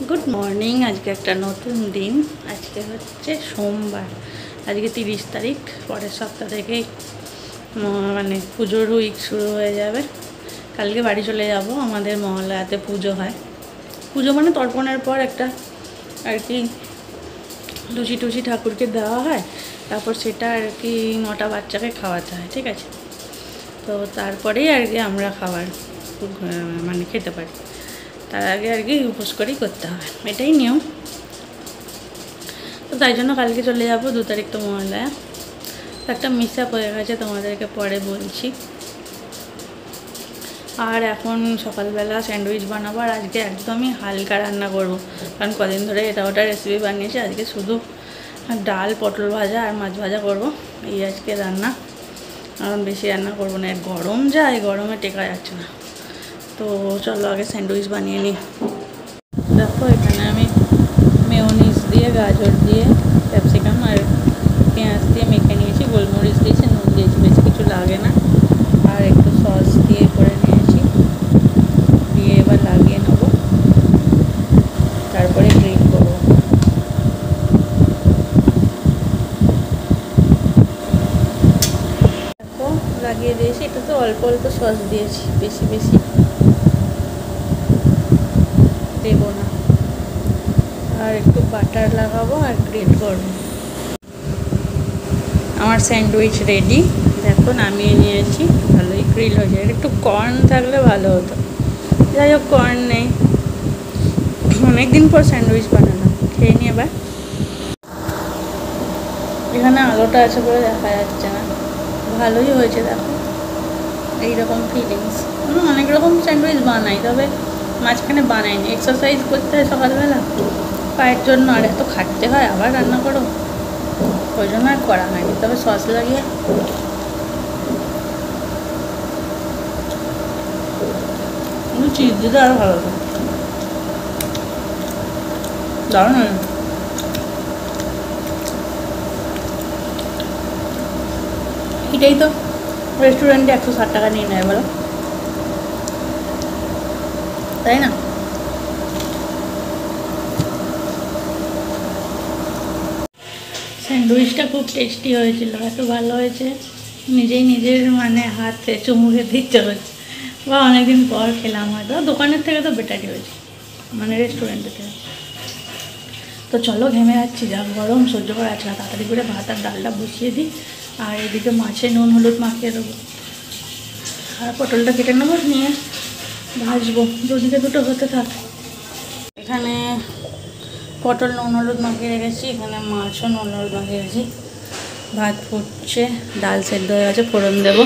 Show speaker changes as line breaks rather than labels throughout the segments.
Good morning. आज के एक नतून दिन। आज के हे सोमवार। आज के 30 तारीख। पर सप्ताह थे मैं पुजोर उइक शुरू हो जाए। कल के बाड़ी चले जाबो। हमारे महलाते पुजो है। पुजो माने तर्पणेर पर एक लुचि टुचि ठाकुर के देवा है। तारपर सेटा नटा बाच्चा के खावाते हैं। ठीक है। तो तारपरेई आमरा खाबार माने खेते पारी। तार आगे उपোस करेई करते हैं। एटाई नियम। तो ताई जोन्नो कालके चले जाबो। 2 तारीख तो महालया। एक मिसआप हो गेछे तोमादेरके परे बोलछि। और एखन सकाल बेला सैंडउइच बानाबो। और आज के एकदम ही हालका रान्ना करबो कारण कदिन धरे एटा ओटा रेसिपि बानिয়েছি। आज के शुधु डाल पटल भाजा और माछ भाजा करबो। এই आज के रान्ना। और बेशी रान्ना करबो ना। गरम जाए गरमे टेका जाच्छे ना। तो चलो आगे सैंडउइच बनिए नी। देखो एखाने आमी मेयोनिज दिए गाजर दिए कैप्सिकाम और पेঁয়াজ दिए मेखे निয়েছি। गोलमरिच दिয়েছি নুন दिয়েছি। बेशी किछु लागे ना। और एक सस दिए करे निয়েছি। दिए एबार লাগিয়ে নেব। তারপরে গ্রিল করব। দেখো লাগিয়ে দিয়েছি। এটা তো অল্প অল্প সস দিয়েছি। বেশি বেশি देव ना। और एक बाटार लागाबो और ग्रिल करब। आमार सैंडउइच रेडी। देखो नामिए निয়েছি। भालोई ग्रिल हो जाए। एक कर्न थाकले भालो हतो। যাই হোক কর্ন নেই। অনেক দিন পর স্যান্ডউইচ বানালাম। খেয়ে নিয়ে এবার। এখানে আলোটা আছে বলে দেখা যাচ্ছে না। ভালোই হয়েছে দেখো। এই রকম ফিলিংস। অনেক রকম স্যান্ডউইচ বানাই তবে মাঝখানে বানাইনি। एक्सारसाइज করতে হয় সকালবেলা পায়ের জন্য। আর এত খাটতে হয় আবার রান্না করো। ওই জন্য আর করা হয়নি। তবে সস লাগিয়ে চিজ দিতে আরও ভালো হতো। দারুণ হয়। এটাই তো রেস্টুরেন্টে 160 টাকা নিয়ে নেয় বলো, তাই না? স্যান্ডউইচটা খুব টেস্টি হয়েছিল। এত ভালো হয়েছে নিজেই নিজের মানে হাতে চুমু খেতে ইচ্ছে হচ্ছে। বা অনেকদিন পর খেলাম হয়তো। দোকানের থেকে তো বেটারই হয়েছে মানে রেস্টুরেন্টের থেকে। তো চলো ঘেমে যাচ্ছি। যা গরম সহ্য করা যাচ্ছে না। তাড়াতাড়ি করে ভাত আর ডালটা বসিয়ে দিই। আর এদিকে মাছে নুন হলুদ মাখিয়ে দেবো। আর পটলটা কেটে নেবো নিয়ে ভাজবো। দুদিকে দুটো হতে থাক। এখানে পটল নুন হলুদ মাখিয়ে রেখেছি। এখানে মাছও নুন হলুদ মাখিয়ে রেখেছি। ভাত ফুটছে। ডাল সেদ্ধ হয়ে গেছে। ফোড়ন দেবো।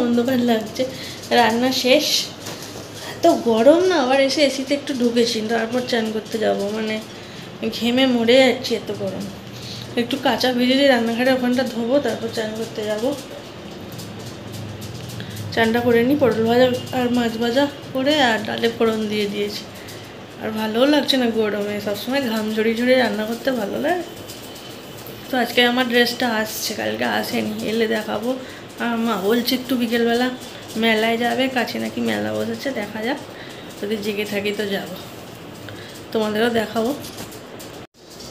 অন্ধকার লাগছে। রান্না শেষ। তো গরম না। আবার এসে এসিতে একটু ঢুকেছি। তারপর চান করতে যাব। মানে ঘেমে মরে যাচ্ছি এত গরম। একটু কাঁচা ভিজে দিয়ে রান্নাঘরে ওখানটা ধোবো। তারপর চান করতে যাব। চানটা করে নিই। পটল ভাজা আর মাছ ভাজা করে আর ডালে ফোড়ন দিয়ে দিয়েছি। আর ভালোও লাগছে না গরমে। সবসময় ঘাম ঝরিয়ে ঝরিয়ে রান্না করতে ভালো লাগে। তো আজকে আমার ড্রেসটা আসছে। কালকে আসেনি। এলে দেখাবো। আর মা বলছে একটু বিকেলবেলা মেলায় যাবে। কাছে নাকি মেলা বসেছে। দেখা যাক। যদি জেগে থাকি তো যাব। তোমাদেরও দেখাবো।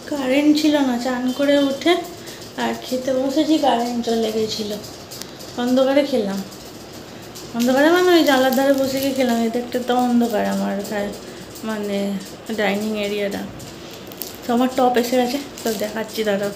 কারেন্ট ছিল না। চান করে উঠে আর খেতে বসেছি। কারেন্ট চলে গেছিলো। অন্ধকারে খেলাম। অন্ধকারে মানে ওই জানলার ধারে বসে গিয়ে খেলাম। এতে একটা তো অন্ধকার আমার মানে ডাইনিং এরিয়াটা। তো আমার টপ এসে গেছে। তো দেখাচ্ছি দাদা।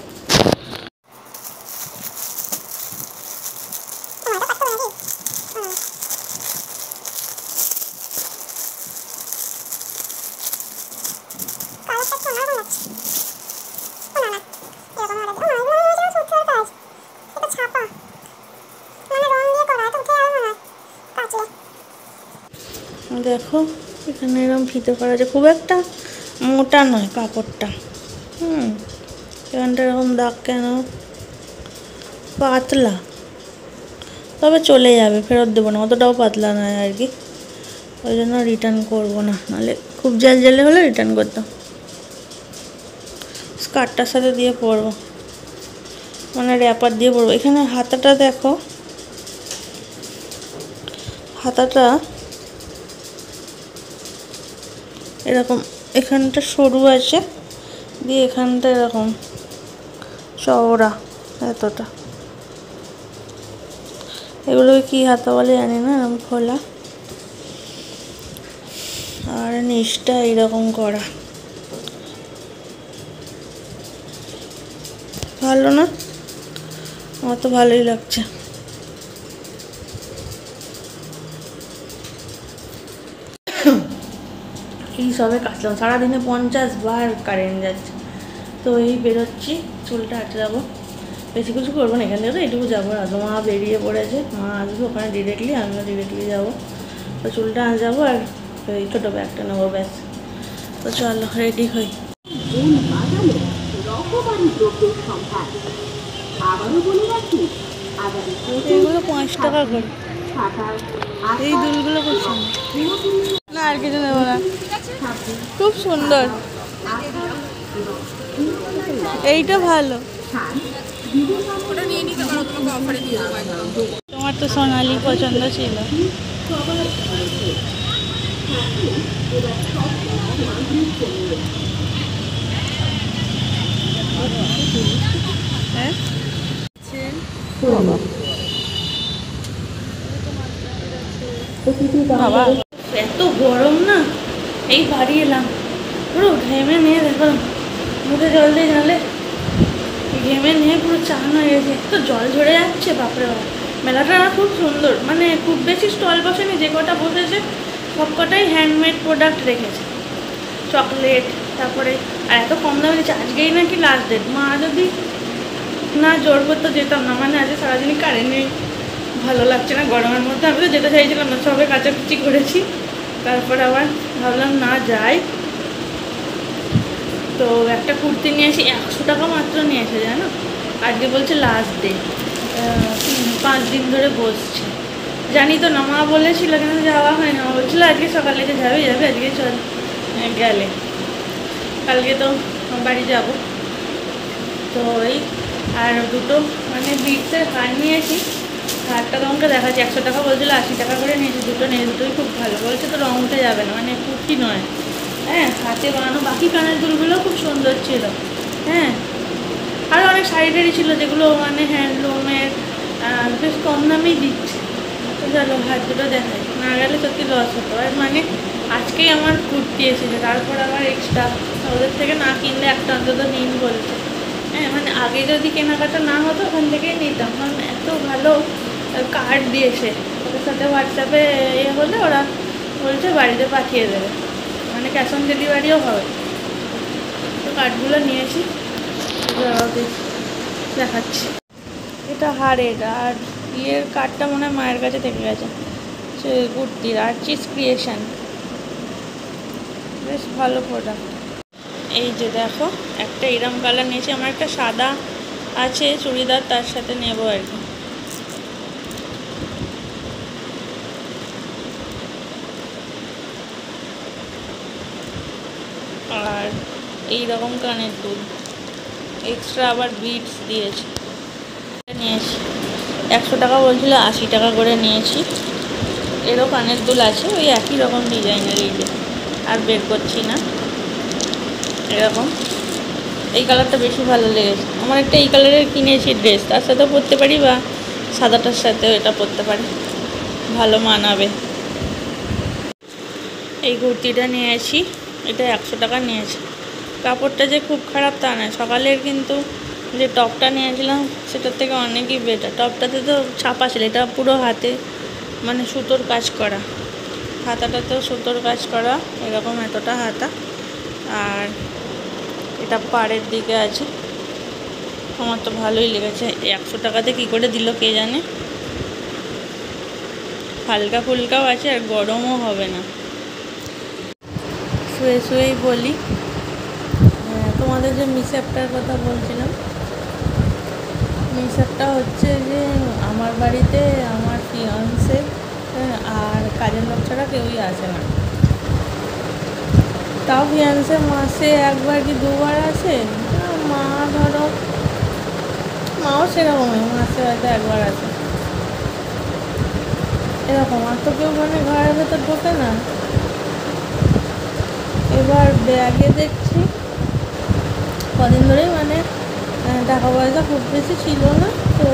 দেখো এখানে এরকম ফিতে করা আছে। খুব একটা মোটা নয় কাপড়টা। এখানটা এরকম দাগ কেন? পাতলা। তবে চলে যাবে, ফেরত দেবো না, অতটাও পাতলা নয় আর কি। ওই জন্য রিটার্ন করবো না, নাহলে খুব জাল জালে হলে রিটার্ন করতাম। স্কার্টটার সাথে দিয়ে পরবো, মানে র্যাপার দিয়ে পরবো। এখানে হাতাটা দেখো, হাতাটা এরকম, এখানটা সরু আছে, দিয়ে এখানটা এরকম চওড়া এতটা। এগুলো কি হাতা বলে জানি না, এরকম খোলা, আর নিচটা এরকম করা। ভালো না? আমার তো ভালোই লাগছে। এই সবে কাটলাম, সারাদিনে 50 বার কারেন্ট যাচ্ছে। তো এই বেরোচ্ছি, চুলটা আটে যাবো, বেশি কিছু করবো না, এখান থেকে তো এইটুকু যাবো। রাজু মা বেরিয়ে পড়েছে, মা আসবে ওখানে ডিরেক্টলি, আমিও ডিরেক্টলি যাবো। তো চুলটা আজ যাবো, আর এই ছোটো ব্যাগটা নেবো, ব্যাস। তো চলো রেডি হই। এইগুলো 5 টাকা করে, এই দুলগুলো খুব সুন্দর। না আর কিছু নেবো না, খুব সুন্দর, এইটা ভালো। তোমার তো সোনালি পছন্দ ছিল। বাবা এত গরম না, এই বাড়ি এলাম, পুরো ঘেমে নিয়ে দেখো, মুখে জল দিয়ে জানলে ঘেমে নিয়ে পুরো চান হয়ে গেছে, তো জল ঝরে যাচ্ছে। বাপরে বাবা, মেলাটা খুব সুন্দর, মানে খুব বেশি স্টল বসেনি, যে কটা বসেছে সব কটাই হ্যান্ডমেড প্রোডাক্ট রেখেছে, চকলেট, তারপরে আর এত কম দামে দিচ্ছে। আজকেই নাকি লাস্ট ডেট, মা যদি না জোর করতে যেতাম না, মানে আজকে সারাদিনই কারেন্ট নেই, ভালো লাগছে না গরমের মধ্যে। আমি তো যেতে চাইছিলাম না, সবে কাচাকুচি করেছি, তারপরে আবার ভাবলাম না যাই। তো একটা কুর্তি নিয়ে এসে 100 টাকা মাত্র নিয়েছে, জানো। আজকে বলছে লাস্ট ডে, 5 দিন ধরে বসছে। জানি তো না, মা বলেছিল, কিন্তু যাওয়া হয় না। বলছিল আজকে সকালে যে যাবে, আজকে চল গেলে, কালকে তো বাড়ি যাব। তো এই আর দুটো মানে বিটসের হার নিয়েছি, হারটা তোমাকে দেখাচ্ছি। 100 টাকা বলছিল, 80 টাকা করে নিয়েছি। দুটো নিয়ে, দুটোই খুব ভালো বলছে, তো রং উঠে যাবে না, মানে কুর্তি নয়, হ্যাঁ হাতে বানানো। বাকি কানের দুলগুলো খুব সুন্দর ছিল, হ্যাঁ। আরও অনেক শাড়ি ছিল যেগুলো মানে হ্যান্ডলুমের, বেশ কম দামেই দিচ্ছে। তো চলো হাত দুটো দেখাই, না গেলে সত্যি লস হতো। আর মানে আজকেই আমার কুর্তি এসেছে, তারপর আবার এক্সট্রা ওদের থেকে না কিনলে একটা অন্তত নিন বলছে, হ্যাঁ। মানে আগে যদি কেনাকাটা না হতো ওখান থেকেই নিতাম, কারণ এত ভালো কার্ড দিয়েছে, ওদের সাথে হোয়াটসঅ্যাপে হলে ওরা বলছে বাড়িতে পাঠিয়ে দেবে, মানে ক্যাশ অন ডেলিভারিও হবে। তো কার্ডগুলো নিয়েছি, দেখাচ্ছি। এটা হারের, আর ইয়ের কার্ডটা মনে হয় মায়ের কাছে থেকে গেছে, সে কুর্তির আর্চিস ক্রিয়েশন, বেশ ভালো প্রোডাক্ট। এই যে দেখো, একটা এরম কালার নিয়েছি, আমার একটা সাদা আছে চুড়িদার, তার সাথে নেব আর কি। আর এই রকম কানের দুল, এক্সট্রা আবার বিটস দিয়েছে, নিয়েছি। 100 টাকা বলছিল, 80 টাকা করে নিয়েছি। এরও কানের দুল আছে, ওই একই রকম ডিজাইনের, এই যে আর বের করছি না। এরকম এই কালারটা বেশি ভালো লেগেছে আমার। একটা এই কালারের কিনেছি ড্রেস, তার সাথেও পরতে পারি, বা সাদাটার সাথেও এটা পরতে পারি, ভালো মানাবে। এই কুর্তিটা নিয়েছি, এটা 100 টাকা নিয়েছি। কাপড়টা যে খুব খারাপ তা নয়, সকালের কিন্তু যে টপটা নিয়েছিলাম সেটার থেকে অনেকই বেটার। টপটাতে তো ছাপা ছিল, এটা পুরো হাতে মানে সুতোর কাজ করা, হাতাটাতেও সুতোর কাজ করা, এরকম এতটা হাতা। আর এটা পাড়ের দিকে আছে, আমার তো ভালোই লেগেছে। 100 টাকাতে কী করে দিল কে জানে। হালকা ফুলকাও আছে, আর গরমও হবে না। শুয়ে শুয়েই বলি, তোমাদের যে মিসঅ্যাপটার কথা বলছিলাম, মিসঅ্যাপটা হচ্ছে যে আমার বাড়িতে আমার ফিয়ান্সে আর কাজের লোক ছাড়া কেউই আসে না। তাও ফিয়ান্সে মাসে একবার কি দুবার আসে। মা ধরো মাও সেরকমই, মাসে হয়তো একবার আসে এরকম। আর তো কেউ মানে ঘরের ভেতর ঢোকে না। এবার ব্যাগে দেখছি কদিন ধরেই মানে টাকা পয়সা খুব বেশি ছিল না, তো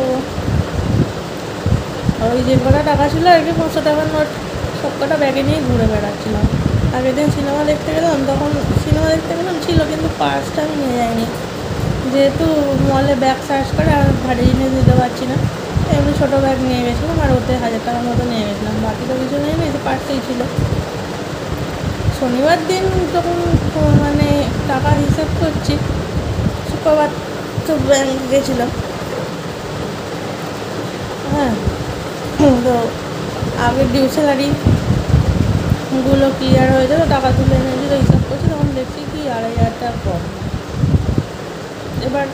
ওই যে কটা টাকা ছিল আর কি 500 টাকার নোট সব কটা ব্যাগে নিয়ে ঘুরে বেড়াচ্ছিলাম। আগের দিন সিনেমা দেখতে গেলাম, তখন সিনেমা দেখতে গেলাম ছিল, কিন্তু পার্সটা আমি নিয়ে যাইনি, যেহেতু মলে ব্যাগ সার্চ করে আর ভারী জিনিস নিতে পারছি না। এমনি ছোটো ব্যাগ নিয়ে গেছিলাম আর ওতে 1000 টাকার মতো নিয়ে গেছিলাম, বাকি তো কিছু নেই, এই পার্সেই ছিল। শনিবার দিন যখন মানে টাকা হিসাব করছি, শুক্রবার তো ব্যাংক গেছিলাম, হ্যাঁ, তো আগের ডিউ স্যালারিগুলো ক্লিয়ার হয়ে যাবে, টাকা তুলে এনেছিল, হিসাব করছি, তখন দেখছি কি 2500 টাকা কম। এবার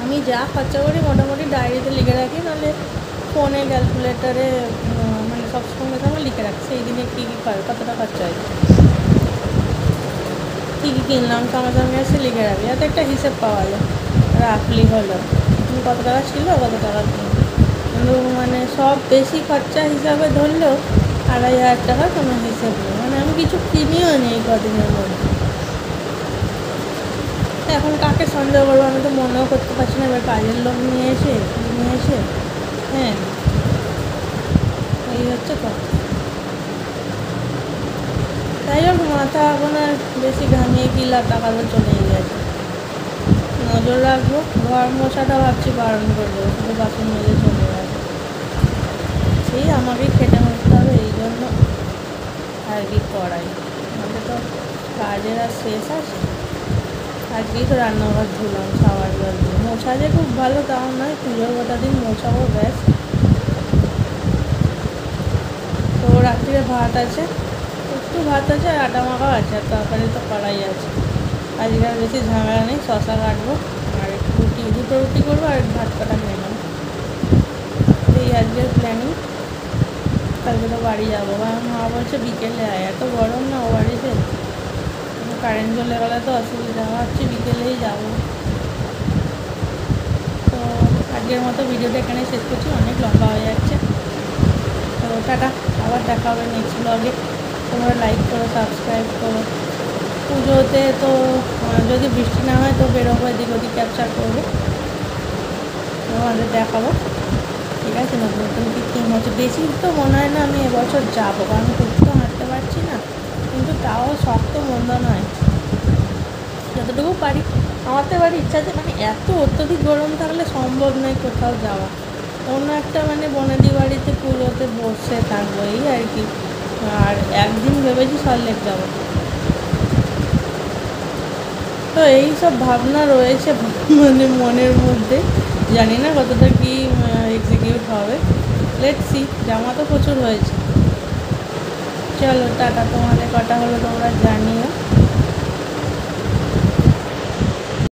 আমি যা খরচা করি মোটামুটি ডায়েরিতে লিখে রাখি, নাহলে ফোনে ক্যালকুলেটারে মানে সবসময় আমার লিখে রাখছি এই দিনে কী কী কতটা খরচা হয়েছে, কী কী কিনলাম, সঙ্গে সঙ্গে এসে লিখে রাখি, যাতে একটা হিসেব পাওয়া যায়, রাখলি হলো কত টাকা ছিল কত টাকা কিনলো। কিন্তু মানে সব বেশি খরচা হিসাবে ধরলেও 2500 টাকার কোনো হিসেব নেই, মানে আমি কিছু কিনিও নেই কদিনের মধ্যে। এখন কাকে সন্দেহ করবো, আমি তো মনেও করতে পারছি না, এবার কাজের লোক নিয়ে এসে হ্যাঁ, এই হচ্ছে কথা। তাই হোক, মাথা এখন আর বেশি ঘামিয়ে কি লাভ, টাকা তো চলেই গেছে। নজর রাখবো, ঘর মশাটা ভাবছি বারণ করবো, শুধু বাসন মেজে চলে যাবে, সেই আমাকেই খেটে মরতে হবে, এই জন্য আর কি করাই, আমাদের তো কাজের আর শেষ আছে। আজকেই তো রান্নাঘর ধুলাম শাওয়ার জল দিয়ে, মোছা যে খুব ভালো তাও নয়, পুজোর কথা দিন মোছাবো ব্যাস। তো রাত্রিরে ভাত আছে, একটু ভাত আছে আর আটা মাখাও আছে, আর তরকারি তো কড়াই আছে। আজকে আর বেশি ঝামেলা নেই, শশা কাটবো আর একটু দুটো রুটি করবো আর ভাত কাটা নিয়ে নেবো, এই আজকের প্ল্যানিং। কালকে তো বাড়ি যাবো, মা বলছে বিকেলে আয়, এত গরম না ও বাড়িতে, কারেন্ট চলে গেলে তো অসুবিধা, ভাবছি বিকেলেই যাবো। তো আজকের মতো ভিডিওটা এখানে শেষ করছি, অনেক লম্বা হয়ে যাচ্ছে। তো টাটা, আবার দেখা হবে নেক্সট ব্লগে। তোমরা লাইক করো, সাবস্ক্রাইব করো। পুজোতে তো যদি বৃষ্টি না হয় তো বেরোবো, এদিক ওদিক ক্যাপচার করবো, তোমাদের দেখাবো, ঠিক আছে। নতুন নতুন কী থিম হচ্ছে, বেশি তো মনে হয় না আমি এবছর যাবো, কারণ খুব তো হাঁটতে পারছি না, কিন্তু তাও শক্ত মন্দ নয়, যতটুকু পারি। আমার তো এবার ইচ্ছা আছে, মানে এত অত্যধিক গরম থাকলে সম্ভব নয় কোথাও যাওয়া, অন্য একটা মানে বনেদি বাড়িতে পুজোতে বসে থাকবো এই আর কি। আর একদিন ভেবেছি সল্টলেক যাবো, তো এই সব ভাবনা রয়েছে মানে মনের মধ্যে, জানি না কতটা কি এক্সিকিউট হবে, লেটস সি। জামা তো প্রচুর হয়েছে। চলো টাটা, তোমাদের কটা হলো তোমরা জানিও।